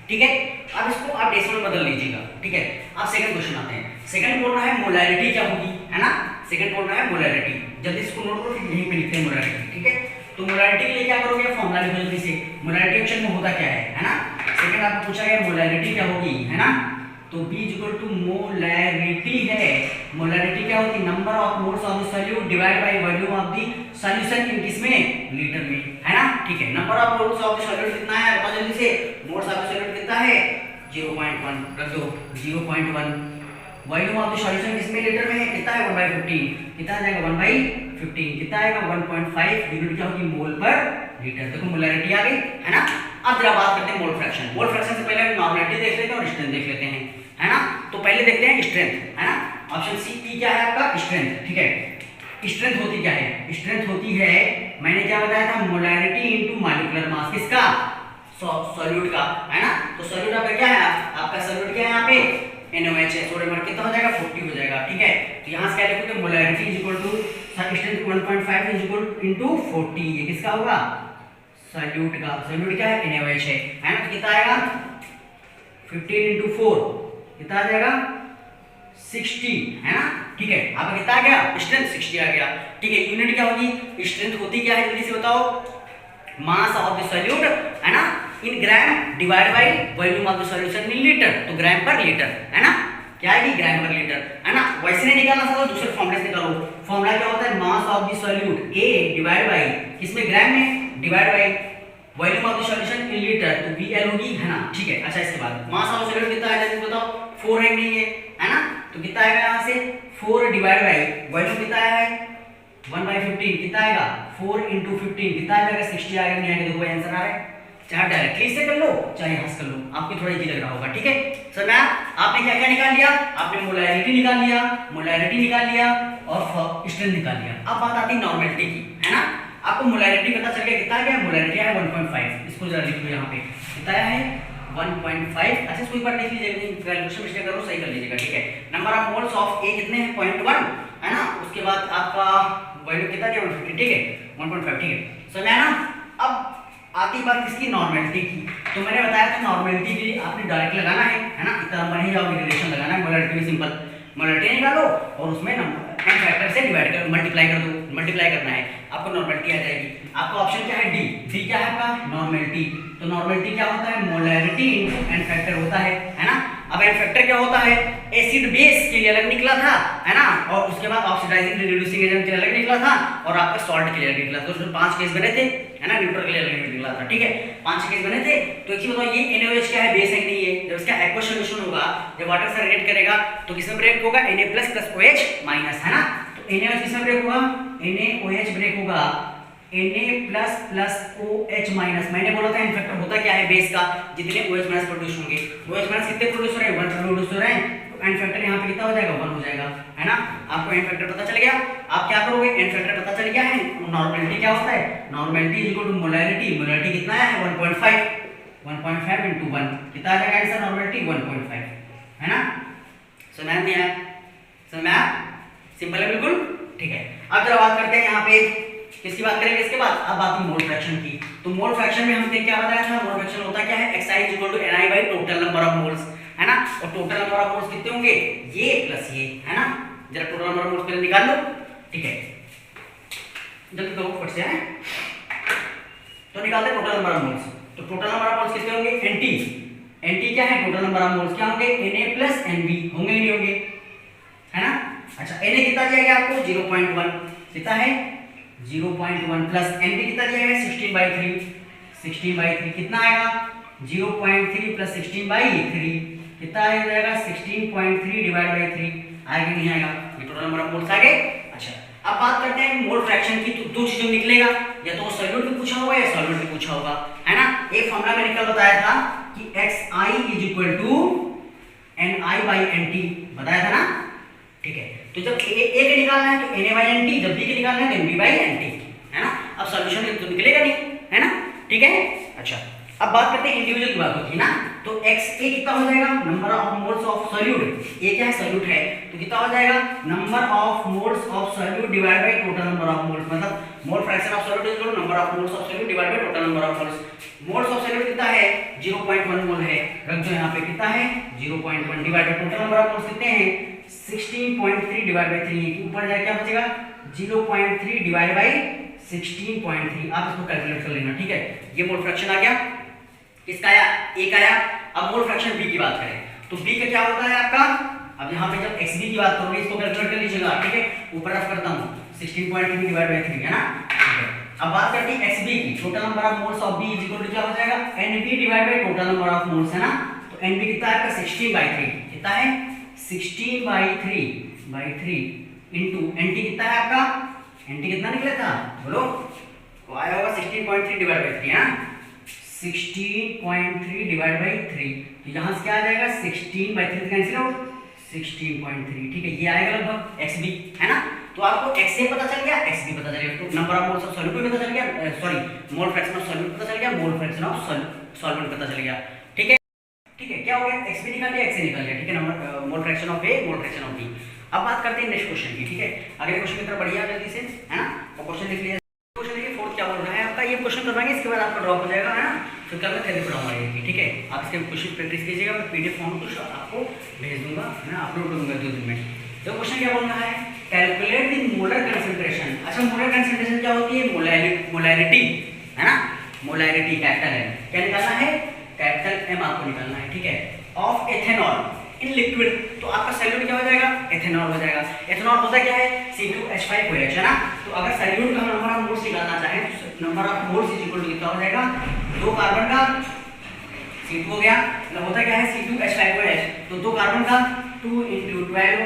ठीक है। अब इसको आप डेसिमल में बदल लीजिएगा, ठीक है। अब सेकंड क्वेश्चन आते हैं। सेकंड बोल रहा है मोलैरिटी क्या होगी, है ना। सेकंड बोल रहा है मोलैरिटी, जल्दी इसको नोट करो, यहीं पे लिखते हैं मोलैरिटी, ठीक है। तो मोलैरिटी के लिए क्या करोगे, फॉर्मूला लिखो जल्दी से। मोलैरिटी एक्शन में होता क्या है ना। सेकंड आपको पूछा गया मोलैरिटी क्या होगी, है ना। तो B इक्वल टू मोलैरिटी है। मोलैरिटी क्या होती है, number of moles of the solute divide by volume of the solution इन किसमें, लीटर में, है ना। ठीक है, number of moles of the solute कितना है बताओ जल्दी से। मोल्स ऑफ द सॉल्यूट कितना है 0.1, रख दो 0.1। वॉल्यूम ऑफ द सॉल्यूशन किसमें, लीटर में है, कितना है 1/15, कितना आ जाएगा 1/15, कितना आएगा 1.5, यूनिट क्या होगी मोल पर लीटर। देखो मोलैरिटी आ गई, है ना। अब जरा बात करते हैं मोल फ्रैक्शन। मोल फ्रैक्शन से पहले हम नॉर्मेलिटी देख लेते हैं और स्ट्रेंथ देख लेते हैं, है ना। तो पहले देखते हैं स्ट्रेंथ, है ना। ऑप्शन सी की क्या है आपका स्ट्रेंथ, ठीक है। स्ट्रेंथ होती क्या है, स्ट्रेंथ होती है, मैंने क्या बताया था, मोलैरिटी इनटू मॉलिक्यूलर मास, किसका, सॉल्यूट का, है ना। तो सॉल्यूट आपका क्या है, आपका सॉल्यूट क्या है यहाँ पे NaOH है। सोडियम कितना हो जाएगा 40 हो जाएगा, ठीक है। तो यहाँ से क्या लिखोगे molarity is equal to strength 1.5 is equal into 40, ये किसका होगा, सॉल्यूट का। सॉल्यूट क्या है NaOH है ना। तो कितना आएगा 15 इंटू 4 कितना आ जाएगा 60, है ना। ठीक है, आपका कितना आ गया स्ट्रेंथ 60 आ गया, ठीक है। यूनिट क्या होगी, स्ट्रेंथ होती क्या है जल्दी से बताओ, मास ऑफ द सॉल्यूट, है ना, in gram divide by volume of the solution in litre. तो ग्राम पर लीटर, है ना, क्या है ग्राम पर लीटर, है ना। वैसे नहीं निकालना था तो दूसरे फॉर्मूले से निकालो। फॉर्मूला क्या होता है, mass of the solute A divide bye किसमें, ग्राम में, divide by volume of the solution in litre, तो VL होगी, है ना। ठीक है, अच्छा इसके बाद मास ऑफ सॉल्यूट कितना है जल्दी बताओ, 4 है नहीं है ना। तो कितना आएगा यहाँ से 4 डिवाइड बाय वॉल्यूम कितना है 1/15, कितना आएगा 4 × 15 कितना आ जाएगा 60 आएगा, नहीं आएगा। देखो आंसर आ रहा है, चाहे डायरेक्टली से कर लो चाहे हंस कर लो, आपको थोड़ा इजी लग रहा होगा, ठीक है। सर मैं आपने क्या क्या निकाल लिया, आपने मोलैरिटी निकाल लिया, मोलैरिटी निकाल लिया और स्ट्रेंथ निकाल लिया। अब बात आती है नॉर्मेलिटी की, है ना। आपको मोलैरिटी पता चल गया, कितना गया मोलैरिटी है 1.5, इसको जरा लिख लो यहाँ पे, कितना है 1.5। अच्छा इसको एक बार देख लीजिए, कैलकुलेशन मिस्टेक करो सही कर लीजिएगा, ठीक है। Number of moles of A कितने हैं 0.1, है ना। उसके बाद आपका वैल्यू कितना दिया 150, ठीक है 1.5, ठीक है। समझ आया ना। अब आती बात किसकी, नॉर्मेलिटी की। तो मैंने बताया था नॉर्मेलिटी के लिए आपने डायरेक्ट लगाना है ना, इतना बन ही जाओगे, रिलेशन लगाना है। मोलैरिटी में सिंपल मोलैरिटी निकालो और उसमें नंबर एन फैक्टर से डिवाइड कर मल्टीप्लाई कर दो, मल्टीप्लाई करना है, आपको नॉर्मेलिटी आ जाएगी। आपका ऑप्शन क्या है डी क्या है आपका नॉर्मेलिटी। तो नॉर्मेलिटी क्या होता है, मोलैरिटी इनटू एन फैक्टर होता है ना। अब एन फैक्टर क्या होता है, एसिड बेस के लिए अलग निकला था, है ना, और उसके बाद ऑक्सीडाइजिंग रिड्यूसिंग एजेंट के लिए अलग निकला था और आपका सॉल्ट के लिए अलग निकला था। तो उसमें 5 केस बने थे, है ना, न्यूट्रल के लिए अलग निकला था, ठीक है 5 केस बने थे। तो एक चीज बताओ, ये NaOH क्या है, बेस है नहीं है। जब इसका एक्वस सॉल्यूशन होगा, जब वाटर से रिएक्ट करेगा तो किसमें ब्रेक होगा, Na+ + OH-, है ना। तो NaOH किसमें ब्रेक होगा, NaOH ब्रेक होगा Na+ + OH-। मैंने बोला था एन फैक्टर होता क्या है बेस का, जितने OH- प्रोड्यूस होंगे, OH- कितने प्रोड्यूस हो रहे हैं 1 प्रोड्यूस हो रहे हैं, तो एन फैक्टर यहाँ पे कितना हो जाएगा 1 हो जाएगा, है ना। आपको एन फैक्टर पता चल गया। आप क्या करोगे, एन फैक्टर पता चल गया है, नॉर्मेलिटी क्या होता है, normality is equal to molarity. Molarity कितना है 1.5 × 1 कितना आ जाएगा आंसर, नॉर्मेलिटी 1.5, है ना। समझ में आया, समझ में आया, सिंपल है बिल्कुल, ठीक है। अब जरा बात करते हैं यहाँ पे किसकी बात करेंगे इसके बाद, अब बात की मोल फ्रैक्शन की। तो मोल फ्रैक्शन में हमने क्या बताया था, मोल फ्रैक्शन होता क्या है, xi = ni / total number of moles, है ना। और टोटल नंबर ऑफ मोल्स कितने होंगे, ये प्लस ये, है ना। जरा टोटल नंबर ऑफ मोल्स पहले निकाल लो, ठीक है, जल्दी करो फट से, है तो निकालते हैं टोटल नंबर ऑफ मोल्स। तो टोटल नंबर ऑफ मोल्स कितने होंगे, nt क्या है, टोटल नंबर ऑफ मोल्स क्या होंगे, Na + Nb होंगे नहीं होंगे, है ना। अच्छा Na कितना दिया गया आपको 0.1, कितना है 0.1 प्लस Nb कितना दिया गया 16/3 कितना आएगा 0.3 प्लस 16/3 कितना आ जाएगा 16.3 डिवाइड बाई 3 आएगा नहीं आएगा, ये टोटल नंबर ऑफ मोल्स आ गए। अच्छा अब बात करते हैं मोल फ्रैक्शन की। तो दो चीजों निकलेगा, या तो सॉल्यूट में पूछा होगा या सॉल्वेंट में पूछा होगा, है ना। एक फॉर्मूला मैंने कल बताया था कि xi = ni/nt बताया था ना, ठीक है। तो जब a के निकालना है तो Na/nt, जब b के निकालना है तो Nb/nt, है ना। अब सॉल्यूशन तो निकलेगा नहीं, है ना, ठीक है। अच्छा अब बात करते हैं इंडिविजुअल की बात होती है ना, तो XA कितना हो जाएगा, number of moles of solute. ये क्या है, सॉल्यूट है, तो कितना हो जाएगा, number of moles of solute divide by total number of moles, मतलब mole fraction of solute is equal to number of moles of solute divide by total number of moles. Moles of solute कितना है, 0.1 मोल है, रख दो यहाँ पे, कितना है 0.1 divide by total number of moles कितने हैं 16.3 डिवाइड बाय 3, ऊपर जाके क्या बचेगा 0.3 डिवाइड बाय 16.3, आप इसको कैलकुलेट कर लेना, ठीक है। ये मोल फ्रैक्शन आ गया, किसका आया, ए का आया। अब मोल फ्रैक्शन बी की बात करें तो बी का क्या होता है आपका, अब यहाँ पे जब xb की बात करोगे इसको कैलकुलेट कर लीजिएगा, ठीक है, ऊपर रफ करता हूँ 16.3 डिवाइड बाय 3 है ना, ठीक है। अब बात करते हैं xb की, total number of moles of b is equal to क्या हो जाएगा nb divide by total number of moles, है ना, तो nb कितना है आपका 16/3, कितना है 16/3 इनटू nt कितना है आपका, nt कितना निकला था बोलो, तो आया होगा 16.3 डिवाइड बाय 3 है ना, 16.3 डिवाइड बाई 3, यहाँ से क्या आ जाएगा 16/3 कैंसिल आउट 16.3, ठीक है, ये आएगा लगभग XB, है ना। तो आपको XA पता चल गया, XB पता चल गया, तो number of moles of solute भी पता चल गया, sorry mole fraction of solute पता चल गया, मोल फ्रैक्शन ऑफ सॉल्वेंट पता चल गया, ठीक है, ठीक है। क्या हो गया, XB निकाल लिया, XA निकाल लिया, ठीक है, number mole fraction of A, mole fraction of B। अब बात करते हैं नेक्स्ट क्वेश्चन की, ठीक है, अगले क्वेश्चन की तरफ बढ़िया जल्दी से, है ना, तो क्वेश्चन लिख लिया, क्वेश्चन देखिए फोर्थ क्या बोल रहा है आपका, ये क्वेश्चन करवाएंगे, इसके बाद आपका ड्रॉप हो जाएगा, है ना, फिर कल मैं थ्योरी पढ़ाऊंगा ये, ठीक है। आप इसके क्वेश्चन प्रैक्टिस कीजिएगा, मैं PDF फॉर्म कुछ आपको भेज दूंगा, मैं अपलोड करूंगा 2 दिन में। तो क्वेश्चन क्या बोल रहा है, कैलकुलेट द मोलर कंसंट्रेशन। अच्छा, मोलर कंसंट्रेशन क्या होती है, मोलैरिटी, है ना, मोलैरिटी कैपिटल M, क्या निकालना है, कैपिटल M आपको निकालना है, ठीक है, ऑफ एथेनॉल इन लिक्विड, तो आपका सॉल्यूट क्या हो जाएगा, एथेनॉल हो जाएगा। एथेनॉल होता क्या है, C2H5OH, है ना, तो अगर सॉल्यूट का नंबर ऑफ मोल्स निकालना चाहें तो number of moles is equal to कितना हो जाएगा, 2 कार्बन का C2 हो गया, मतलब होता क्या है C2H5OH, तो 2 कार्बन का 2 × 12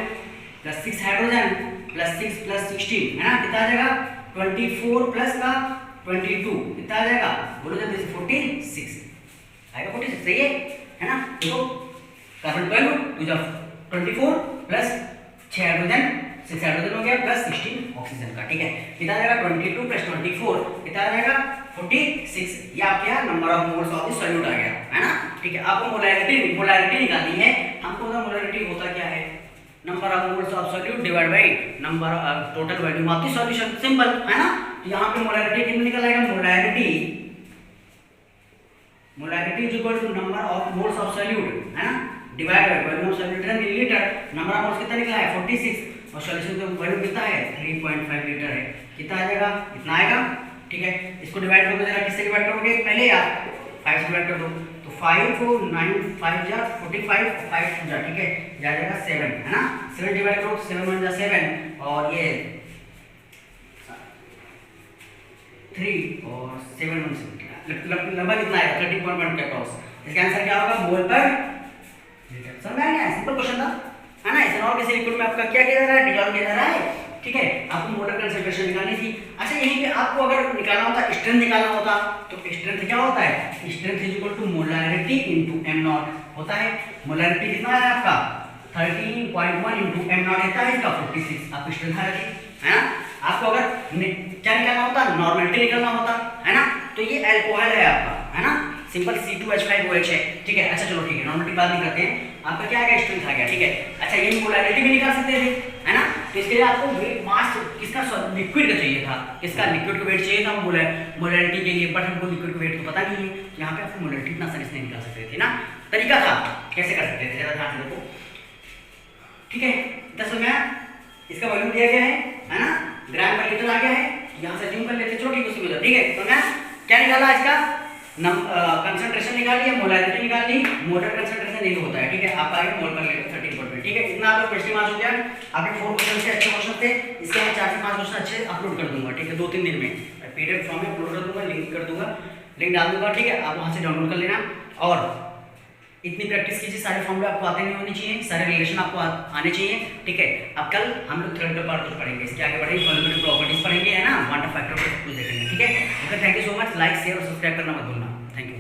+ 6 हाइड्रोजन + 6 + 16, है ना, कितना आ जाएगा 24 प्लस का 22, कितना आ जाएगा बोलो जल्दी से 46 आएगा, 46 सही है ना। देखो कार्बन 12 2 24 प्लस 6 हाइड्रोजन 6 हाइड्रोजन हो गया प्लस 16 ऑक्सीजन का, ठीक है, कितना आ जाएगा 22 + 24 कितना आ जाएगा 46, ये आपके number of moles of the solute आ गया, है ना, ठीक है। आपको मोलैरिटी निकालनी है, हमको ना मोलैरिटी होता क्या है, number of moles of solute divide by number of total volume of the solution, simple, है ना। तो यहाँ पे मोलैरिटी कितना निकल आएगा, molarity is equal to number of moles of solute, है ना, divide by volume of solute in litre, number of moles कितना निकला है 46 और सॉल्यूशन का वॉल्यूम कितना है 3.5 लीटर है, कितना आ जाएगा, इतना आएगा, ठीक है। इसको डिवाइड करोगे जरा, किससे डिवाइड करोगे, पहले आप 5 से डिवाइड कर दो, तो 5 को 9 5 जा 45 5 जा, ठीक है, जाएगा 7, है ना, 7 डिवाइड करो 7 1 जा 7 और ये 3 और 7 1 से लंबा कितना है 30.1 के क्रॉस, इसका आंसर क्या होगा मोल पर लीटर। समझ में आया, सिंपल क्वेश्चन था, है ना। इथेनॉल के लिक्विड में आपका क्या किया जा रहा है, डिसॉल्व किया जा रहा है, ठीक है, आपको मोलर कंसंट्रेशन निकालनी थी। अच्छा, यहीं पे आपको अगर निकालना होता, स्ट्रेंथ निकालना होता, तो स्ट्रेंथ क्या होता है, strength is equal to molarity into m0 होता है। मोलैरिटी कितना है आपका 13.1 इनटू m0 देता है इसका 46, आप स्ट्रेंथ आ रही है ना। आपको अगर क्या निकालना होता, नॉर्मलिटी निकालना होता, है ना, तो ये अल्कोहल है आपका, है ना, सिंपल C2H5OH है, ठीक है। अच्छा चलो ठीक है, नॉर्मलिटी बात नहीं करते हैं, आपका क्या आ गया, स्ट्रेंथ आ गया, ठीक है। अच्छा, ये मोलैरिटी भी निकाल सकते थे, है ना, तो इसके लिए आपको वेट मास किसका, लिक्विड का चाहिए था, किसका, लिक्विड का वेट चाहिए था मोलैरिटी के लिए, बट हमको लिक्विड का वेट तो पता नहीं है, यहाँ पे आपको मोलैरिटी इतना आसानी से नहीं निकाल सकते थे ना, तरीका था कैसे कर सकते थे, जरा ध्यान से देखो, ठीक है। 10 में इसका वॉल्यूम दिया गया है ना, ग्राम पर लीटर आ गया है, यहाँ से ज्यूम कर लेते, चलो ठीक है, उसमें ठीक है। तो मैं क्या निकाला इसका कंसंट्रेशन निकाल लिया, मोलैरिटी निकाल ली, मोलर कंसंट्रेशन नहीं होता है, ठीक है, आपका आगे मोल पर लीटर 13.2, ठीक है। इतना आपका क्वेश्चन मार्क्स हो गया, आपके 4 क्वेश्चन से अच्छे क्वेश्चन थे, इसके मैं 4 से 5 क्वेश्चन अच्छे अपलोड कर दूंगा, ठीक है, 2-3 दिन में PDF फॉर्म में अपलोड कर दूंगा, लिंक कर दूंगा, लिंक डाल दूंगा, ठीक है, आप वहाँ से डाउनलोड कर लेना। और इतनी प्रैक्टिस कीजिए, सारे फॉर्मूले आपको आते नहीं होनी चाहिए, सारे रिलेशन आपको आने चाहिए, ठीक है। अब कल हम लोग थर्ड पार्ट कुछ पढ़ेंगे, इसके आगे बढ़ेंगे, कॉन्जुगेटिव प्रॉपर्टीज पढ़ेंगे, है ना, क्वांटम फैक्टर कुछ देखेंगे, ठीक है। Okay, thank you so much, like share और सब्सक्राइब करना मत भूलना, थैंक यू।